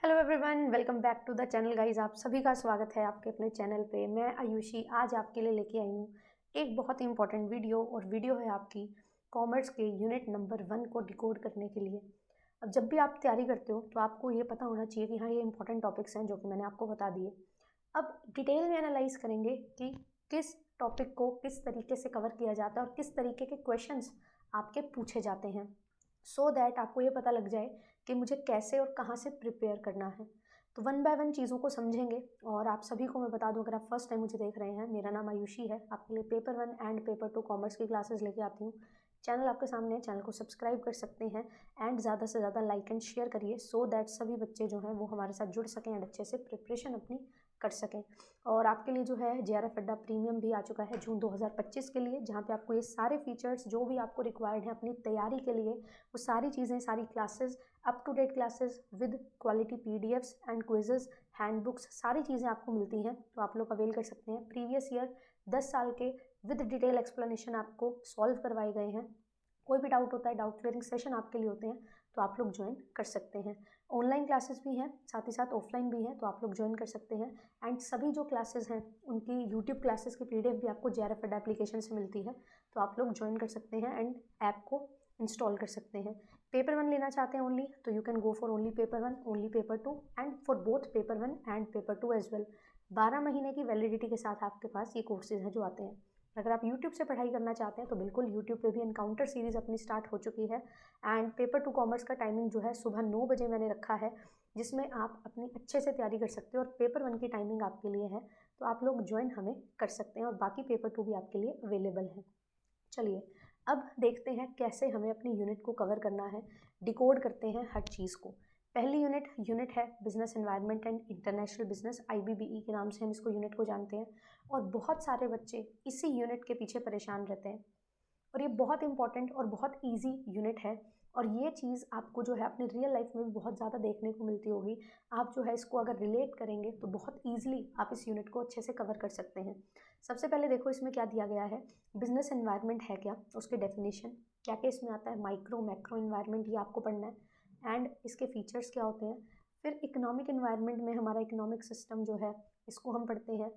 Hello everyone, welcome back to the channel guys. आप सभी का स्वागत है आपके अपने चैनल पे। मैं आयुषी आज आपके लिए लेके आई हूँ एक बहुत ही इंपॉर्टेंट वीडियो, और वीडियो है आपकी कॉमर्स के यूनिट नंबर 1 को डिकोड करने के लिए। अब जब भी आप तैयारी करते हो तो आपको ये पता होना चाहिए कि हाँ, ये इंपॉर्टेंट टॉपिक्स हैं जो कि मैंने आपको बता दिए। अब डिटेल में एनालाइज करेंगे कि किस टॉपिक को किस तरीके से कवर किया जाता है और किस तरीके के क्वेश्चंस आपके पूछे जाते हैं, सो दैट आपको ये पता लग जाए कि मुझे कैसे और कहाँ से प्रिपेयर करना है। तो वन बाय वन चीज़ों को समझेंगे। और आप सभी को मैं बता दूं, अगर आप फर्स्ट टाइम मुझे देख रहे हैं, मेरा नाम आयुषी है। आपके लिए पेपर 1 एंड पेपर 2 कॉमर्स की क्लासेस लेके आती हूँ। चैनल आपके सामने है, चैनल को सब्सक्राइब कर सकते हैं एंड ज़्यादा से ज़्यादा लाइक एंड शेयर करिए, सो दैट सभी बच्चे जो हैं वो हमारे साथ जुड़ सकें एंड अच्छे से प्रिपरेशन अपनी कर सकें। और आपके लिए जो है JRF अड्डा प्रीमियम भी आ चुका है जून 2025 के लिए, जहाँ पे आपको ये सारे फीचर्स जो भी आपको रिक्वायर्ड हैं अपनी तैयारी के लिए, वो सारी चीज़ें, सारी classes, up to date classes with quality PDFs and quizzes, handbooks, सारी चीज़ें आपको मिलती हैं। तो आप लोग अवेल कर सकते हैं। प्रीवियस ईयर 10 साल के विद डिटेल एक्सप्लेनेशन आपको सॉल्व करवाए गए हैं। कोई भी डाउट होता है, डाउट क्लियरिंग सेशन आपके लिए होते हैं, तो आप लोग ज्वाइन कर सकते हैं। ऑनलाइन क्लासेस भी हैं, साथ ही साथ ऑफलाइन भी हैं, तो आप लोग ज्वाइन कर सकते हैं। एंड सभी जो क्लासेस हैं उनकी यूट्यूब क्लासेस की PDF भी आपको JRF अड्डा एप्लीकेशन से मिलती है, तो आप लोग ज्वाइन कर सकते हैं एंड ऐप को इंस्टॉल कर सकते हैं। पेपर 1 लेना चाहते हैं ओनली, तो you can go for only paper 1, only paper 2 and for both paper 1 and paper 2 as well. 12 महीने की वैलिडिटी के साथ आपके पास ये कोर्सेज हैं जो आते हैं। अगर आप YouTube से पढ़ाई करना चाहते हैं तो बिल्कुल YouTube पे भी एनकाउंटर सीरीज़ अपनी स्टार्ट हो चुकी है। एंड पेपर 2 कॉमर्स का टाइमिंग जो है सुबह 9 बजे मैंने रखा है, जिसमें आप अपनी अच्छे से तैयारी कर सकते हो। और पेपर 1 की टाइमिंग आपके लिए है, तो आप लोग ज्वाइन हमें कर सकते हैं, और बाकी पेपर 2 भी आपके लिए अवेलेबल है। चलिए अब देखते हैं कैसे हमें अपनी यूनिट को कवर करना है। डिकोड करते हैं हर चीज़ को। पहली यूनिट है business environment and international business, IBBE के नाम से हम इसको यूनिट को जानते हैं। और बहुत सारे बच्चे इसी यूनिट के पीछे परेशान रहते हैं, और ये बहुत इंपॉर्टेंट और बहुत ईजी यूनिट है। और ये चीज़ आपको जो है अपने रियल लाइफ में भी बहुत ज़्यादा देखने को मिलती होगी। आप जो है इसको अगर रिलेट करेंगे तो बहुत ईजिली आप इस यूनिट को अच्छे से कवर कर सकते हैं। सबसे पहले देखो इसमें क्या दिया गया है। बिजनेस एनवायरनमेंट है क्या, उसके डेफिनेशन क्या क्या इसमें आता है, माइक्रो मैक्रो इन्वायरमेंट ये आपको पढ़ना है एंड इसके फीचर्स क्या होते हैं। फिर इकोनॉमिक इन्वायरमेंट में हमारा इकोनॉमिक सिस्टम जो है इसको हम पढ़ते हैं।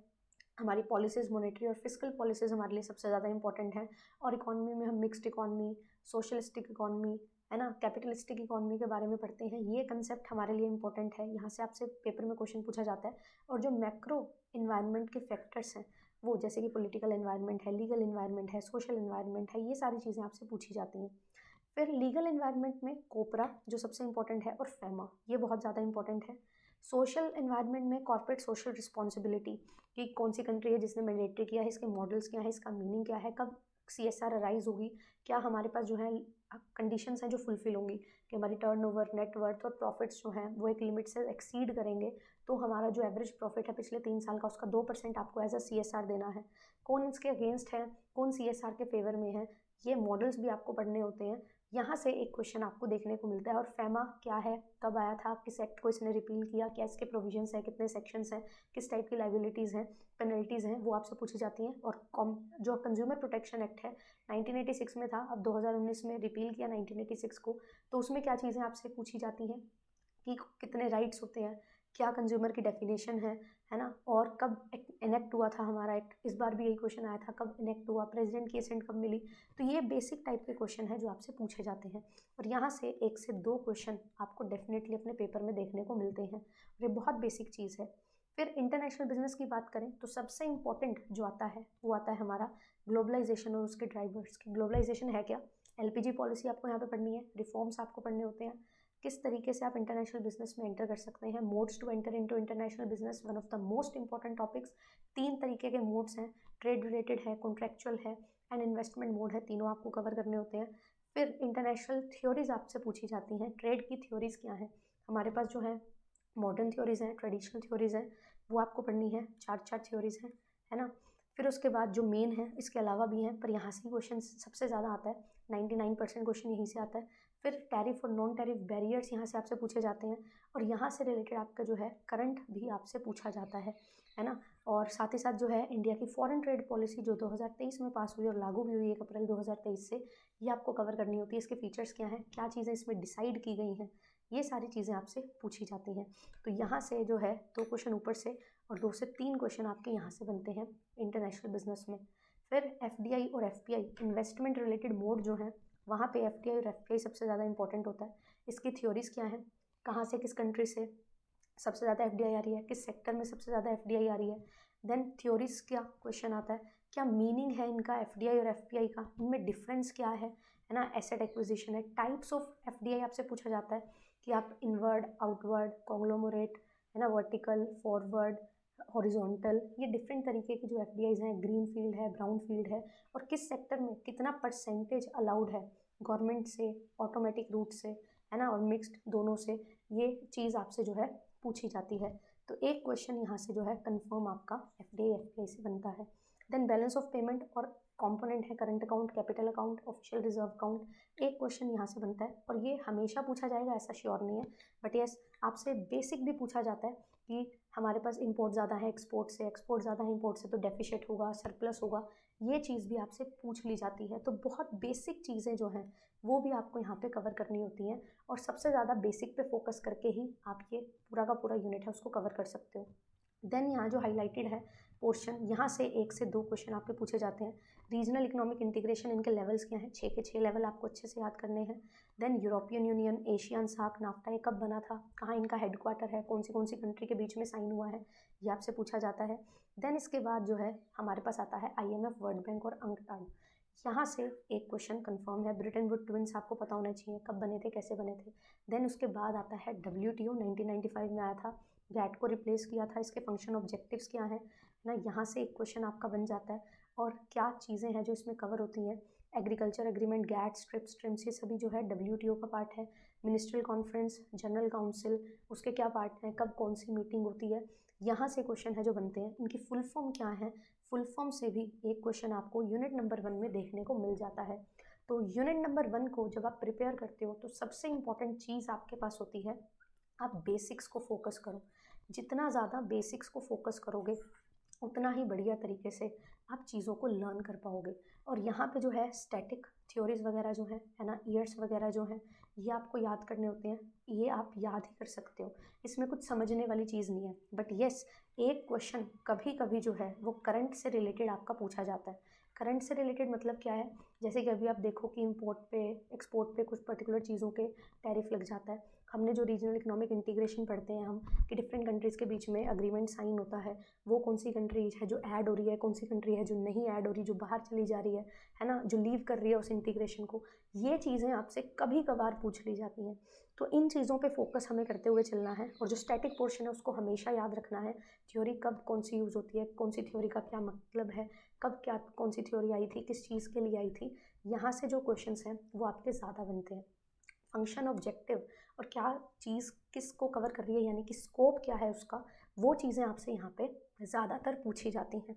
हमारी पॉलिसीज़, मॉनेटरी और फिस्कल पॉलिसीज़ हमारे लिए सबसे ज़्यादा इंपॉर्टेंट है। और इकॉनमी में हम मिक्स्ड इकॉनमी, सोशलिस्टिक इकॉनमी, है ना, कैपिटलिस्टिक इकॉनमी के बारे में पढ़ते हैं। ये कंसेप्ट हमारे लिए इंपॉर्टेंट है, यहाँ से आपसे पेपर में क्वेश्चन पूछा जाता है। और जो मैक्रो इन्वायरमेंट के फैक्टर्स हैं, वो जैसे कि पॉलिटिकल इन्वायरमेंट है, लीगल इन्वायरमेंट है, सोशल इन्वायरमेंट है, ये सारी चीज़ें आपसे पूछी जाती हैं। फिर लीगल इन्वायरमेंट में कोपरा जो सबसे इंपॉर्टेंट है, और फैमा ये बहुत ज़्यादा इंपॉर्टेंट है। सोशल इन्वायरमेंट में कॉर्पोरेट सोशल रिस्पॉन्सिबिलिटी, कि कौन सी कंट्री है जिसने मैंडेटरी किया है, इसके मॉडल्स क्या है, इसका मीनिंग क्या है, कब CSR अराइज होगी, क्या हमारे पास जो है कंडीशंस हैं जो फुलफिल होंगी, कि हमारी टर्नओवर, नेटवर्थ और प्रॉफिट्स जो हैं वो एक लिमिट से एक्सीड करेंगे, तो हमारा जो एवरेज प्रॉफिट है पिछले 3 साल का, उसका 2% आपको एज अ CSR देना है। कौन इसके अगेंस्ट है, कौन CSR के फेवर में है, ये मॉडल्स भी आपको पढ़ने होते हैं। यहाँ से एक क्वेश्चन आपको देखने को मिलता है। और फैमा क्या है, कब आया था, किस एक्ट को इसने रिपील किया, क्या इसके प्रोविजंस हैं, कितने सेक्शंस हैं, किस टाइप की लाइबिलिटीज़ हैं, पेनल्टीज़ हैं, वो आपसे पूछी जाती हैं। और जो कंज्यूमर प्रोटेक्शन एक्ट है 1986 में था, अब 2019 में रिपील किया 1986 को, तो उसमें क्या चीज़ें आपसे पूछी जाती हैं कि कितने राइट्स होते हैं, क्या कंज्यूमर की डेफिनेशन है ना, और कब इनेक्ट हुआ था हमारा एक्ट। इस बार भी यही क्वेश्चन आया था, कब इनेक्ट हुआ, प्रेसिडेंट की असेंट कब मिली। तो ये बेसिक टाइप के क्वेश्चन है जो आपसे पूछे जाते हैं, और यहाँ से 1 से 2 क्वेश्चन आपको डेफिनेटली अपने पेपर में देखने को मिलते हैं, और ये बहुत बेसिक चीज़ है। फिर इंटरनेशनल बिजनेस की बात करें तो सबसे इंपॉर्टेंट जो आता है वो आता है हमारा ग्लोबलाइजेशन और उसके ड्राइवर्स की। ग्लोबलाइजेशन है क्या, LPG पॉलिसी आपको यहाँ पे पढ़नी है, रिफॉर्म्स आपको पढ़ने होते हैं, किस तरीके से आप इंटरनेशनल बिजनेस में एंटर कर सकते हैं, modes to enter into international business, one of the most important topics. 3 तरीके के मोड्स हैं, ट्रेड रिलेटेड है, कॉन्ट्रेक्चुअल है एंड इन्वेस्टमेंट मोड है, तीनों आपको कवर करने होते हैं। फिर इंटरनेशनल थ्योरीज आपसे पूछी जाती हैं, ट्रेड की थ्योरीज क्या हैं हमारे पास, जो है मॉडर्न थ्योरीज हैं, ट्रेडिशनल थ्योरीज हैं, वो आपको पढ़नी है, 4 थ्योरीज हैं, है ना। फिर उसके बाद जो मेन है, इसके अलावा भी हैं, पर यहाँ से ही क्वेश्चन सबसे ज़्यादा आता है, 99% क्वेश्चन यहीं से आता है। फिर टैरिफ और नॉन टैरिफ बैरियर्स यहाँ से आपसे पूछे जाते हैं, और यहाँ से रिलेटेड आपका जो है करंट भी आपसे पूछा जाता है ना। और साथ ही साथ जो है इंडिया की फॉरेन ट्रेड पॉलिसी जो 2023 में पास हुई और लागू भी हुई 1 अप्रैल 2023 से, ये आपको कवर करनी होती है। इसके फीचर्स क्या हैं, क्या चीज़ें इसमें डिसाइड की गई हैं, ये सारी चीज़ें आपसे पूछी जाती हैं। तो यहाँ से जो है 2 क्वेश्चन ऊपर से और 2 से 3 क्वेश्चन आपके यहाँ से बनते हैं इंटरनेशनल बिजनेस में। फिर एफडीआई और एफपीआई इन्वेस्टमेंट रिलेटेड मोड जो है, वहाँ पे एफडीआई और एफपीआई सबसे ज़्यादा इंपॉर्टेंट होता है। इसकी थ्योरीज क्या हैं, कहाँ से किस कंट्री से सबसे ज़्यादा एफडीआई आ रही है, किस सेक्टर में सबसे ज़्यादा एफडीआई आ रही है। देन थ्योरीज क्या क्वेश्चन आता है, क्या मीनिंग है इनका एफडीआई और एफपीआई का, इनमें डिफरेंस क्या है ना। एसेट एक्विजिशन है, टाइप्स ऑफ एफडीआई आपसे पूछा जाता है कि आप इनवर्ड, आउटवर्ड, कॉन्ग्लोमरेट है ना, वर्टिकल, फॉरवर्ड, हॉरिजॉन्टल, ये डिफरेंट तरीके की जो एफडीआईज हैं, ग्रीन फील्ड है, ब्राउन फील्ड है, और किस सेक्टर में कितना परसेंटेज अलाउड है, गवर्नमेंट से, ऑटोमेटिक रूट से है ना, और मिक्स्ड दोनों से, ये चीज़ आपसे जो है पूछी जाती है। तो एक क्वेश्चन यहाँ से जो है कंफर्म आपका एफडीआई एफपीआई से बनता है। देन बैलेंस ऑफ पेमेंट और कंपोनेंट है current account, capital account, official reserve account, एक क्वेश्चन यहाँ से बनता है, और ये हमेशा पूछा जाएगा ऐसा श्योर नहीं है, बट यस आपसे बेसिक भी पूछा जाता है कि हमारे पास इंपोर्ट ज़्यादा है एक्सपोर्ट से, एक्सपोर्ट ज़्यादा है इंपोर्ट से, तो डेफिशिट होगा, सरप्लस होगा, ये चीज़ भी आपसे पूछ ली जाती है। तो बहुत बेसिक चीज़ें जो हैं वो भी आपको यहाँ पे कवर करनी होती हैं, और सबसे ज़्यादा बेसिक पे फोकस करके ही आप ये पूरा का पूरा यूनिट है उसको कवर कर सकते हो। देन यहाँ जो हाईलाइटेड है पोर्शन, यहाँ से 1 से 2 क्वेश्चन आपके पूछे जाते हैं। रीजनल इकोनॉमिक इंटीग्रेशन, इनके लेवल्स क्या हैं, 6 के 6 लेवल आपको अच्छे से याद करने हैं। Then European Union, Asian SAARC, NAFTA, ये कब बना था, कहाँ इनका हेडक्वार्टर है, कौन सी कंट्री के बीच में साइन हुआ है, ये आपसे पूछा जाता है। देन इसके बाद जो है हमारे पास आता है IMF, वर्ल्ड बैंक और अंकटाड। यहाँ से एक क्वेश्चन कंफर्म है, ब्रिटेन वुड ट्विंस आपको पता होना चाहिए कब बने थे, कैसे बने थे। देन उसके बाद आता है WTO, 1995 में आया था, गैट को रिप्लेस किया था, इसके फंक्शन ऑब्जेक्टिव्स क्या हैं ना, यहाँ से एक क्वेश्चन आपका बन जाता है। और क्या चीज़ें हैं जो इसमें कवर होती हैं, एग्रीकल्चर एग्रीमेंट, गैट, ट्रिप्स, ये सभी जो है WTO का पार्ट है। मिनिस्ट्रियल कॉन्फ्रेंस, जनरल काउंसिल, उसके क्या पार्ट हैं, कब कौन सी मीटिंग होती है, यहाँ से क्वेश्चन है जो बनते हैं। इनकी फुल फॉर्म क्या है, फुल फॉर्म से भी एक क्वेश्चन आपको यूनिट नंबर 1 में देखने को मिल जाता है। तो यूनिट नंबर 1 को जब आप प्रिपेयर करते हो तो सबसे इम्पॉर्टेंट चीज़ आपके पास होती है, आप बेसिक्स को फोकस करो। जितना ज़्यादा बेसिक्स को फोकस करोगे उतना ही बढ़िया तरीके से आप चीज़ों को लर्न कर पाओगे। और यहाँ पे जो है स्टैटिक थ्योरीज वगैरह जो है ना, ईयर्स वगैरह जो हैं, ये आपको याद करने होते हैं, ये आप याद ही कर सकते हो, इसमें कुछ समझने वाली चीज़ नहीं है। बट येस, एक क्वेश्चन कभी कभी जो है वो करंट से रिलेटेड आपका पूछा जाता है। करंट से रिलेटेड मतलब क्या है, जैसे कि अभी आप देखो कि इंपोर्ट पे, एक्सपोर्ट पे कुछ पर्टिकुलर चीज़ों के टैरिफ लग जाता है। हमने जो रीजनल इकोनॉमिक इंटीग्रेशन पढ़ते हैं हम, कि डिफरेंट कंट्रीज़ के बीच में अग्रीमेंट साइन होता है, वो कौन सी कंट्री है जो ऐड हो रही है, कौन सी कंट्री है जो नहीं ऐड हो रही, जो बाहर चली जा रही है ना, जो लीव कर रही है उस इंटीग्रेशन को, ये चीज़ें आपसे कभी कभार पूछ ली जाती हैं। तो इन चीज़ों पे फोकस हमें करते हुए चलना है, और जो स्टैटिक पोर्शन है उसको हमेशा याद रखना है। थ्योरी कब कौन सी यूज़ होती है, कौन सी थ्योरी का क्या मतलब है, कब क्या कौन सी थ्योरी आई थी, किस चीज़ के लिए आई थी, यहाँ से जो क्वेश्चंस हैं वो आपके ज़्यादा बनते हैं। फंक्शन, ऑब्जेक्टिव, और क्या चीज़ किसको कवर कर रही है, यानी कि स्कोप क्या है उसका, वो चीज़ें आपसे यहाँ पे ज़्यादातर पूछी जाती हैं।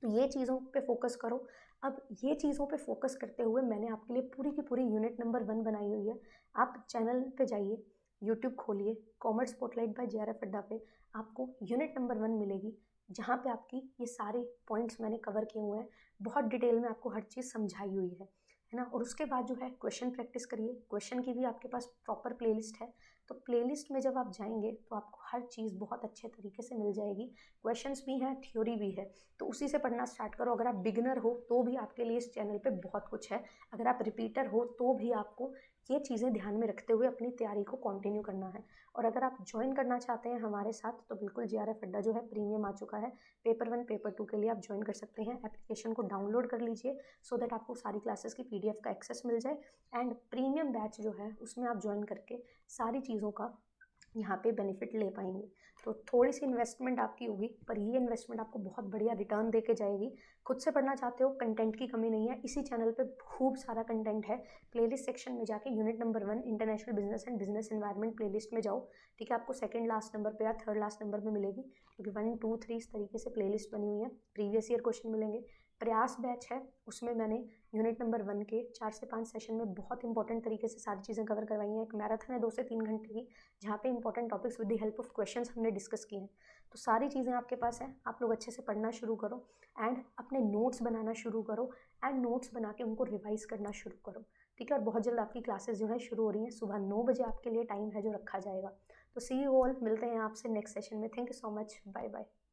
तो ये चीज़ों पे फोकस करो। अब ये चीज़ों पे फोकस करते हुए मैंने आपके लिए पूरी की पूरी यूनिट नंबर 1 बनाई हुई है। आप चैनल पे जाइए, यूट्यूब खोलिए, कॉमर्स स्पॉटलाइट बाय JRF अड्डा पे आपको यूनिट नंबर 1 मिलेगी, जहाँ पे आपकी ये सारे पॉइंट्स मैंने कवर किए हुए हैं, बहुत डिटेल में आपको हर चीज़ समझाई हुई है ना। और उसके बाद जो है क्वेश्चन प्रैक्टिस करिए, क्वेश्चन की भी आपके पास प्रॉपर प्लेलिस्ट है। तो प्लेलिस्ट में जब आप जाएंगे तो आपको हर चीज़ बहुत अच्छे तरीके से मिल जाएगी, क्वेश्चंस भी हैं, थ्योरी भी है, तो उसी से पढ़ना स्टार्ट करो। अगर आप बिगिनर हो तो भी आपके लिए इस चैनल पे बहुत कुछ है, अगर आप रिपीटर हो तो भी आपको ये चीज़ें ध्यान में रखते हुए अपनी तैयारी को कंटिन्यू करना है। और अगर आप ज्वाइन करना चाहते हैं हमारे साथ तो बिल्कुल JRF अड्डा जो है प्रीमियम आ चुका है, पेपर 1 पेपर 2 के लिए आप ज्वाइन कर सकते हैं। एप्लीकेशन को डाउनलोड कर लीजिए सो दैट आपको सारी क्लासेस की PDF का एक्सेस मिल जाए। एंड प्रीमियम बैच जो है उसमें आप ज्वाइन करके सारी चीज़ों का यहाँ पे बेनिफिट ले पाएंगे। तो थोड़ी सी इन्वेस्टमेंट आपकी होगी, पर ये इन्वेस्टमेंट आपको बहुत बढ़िया रिटर्न दे के जाएगी। खुद से पढ़ना चाहते हो, कंटेंट की कमी नहीं है, इसी चैनल पे खूब सारा कंटेंट है। प्लेलिस्ट सेक्शन में जाके unit number 1 international business and business environment playlist में जाओ, ठीक है, आपको सेकंड लास्ट नंबर पे या थर्ड लास्ट नंबर में मिलेगी, क्योंकि 1 2 3 इस तरीके से प्लेलिस्ट बनी हुई है। प्रीवियस ईयर क्वेश्चन मिलेंगे। प्रयास बैच है, उसमें मैंने यूनिट नंबर 1 के 4 से 5 सेशन में बहुत इंपॉर्टेंट तरीके से सारी चीज़ें कवर करवाई हैं। एक मैराथन है 2 से 3 घंटे की, जहाँ पे important topics with the help of questions हमने डिस्कस किए हैं। तो सारी चीज़ें आपके पास हैं, आप लोग अच्छे से पढ़ना शुरू करो एंड अपने नोट्स बनाना शुरू करो, एंड नोट्स बना के उनको रिवाइज करना शुरू करो। ठीक है। और बहुत जल्द आपकी क्लासेस जो है शुरू हो रही हैं, सुबह 9 बजे आपके लिए टाइम है जो रखा जाएगा। तो सी यू ऑल, मिलते हैं आपसे नेक्स्ट सेशन में। Thank you so much, bye bye.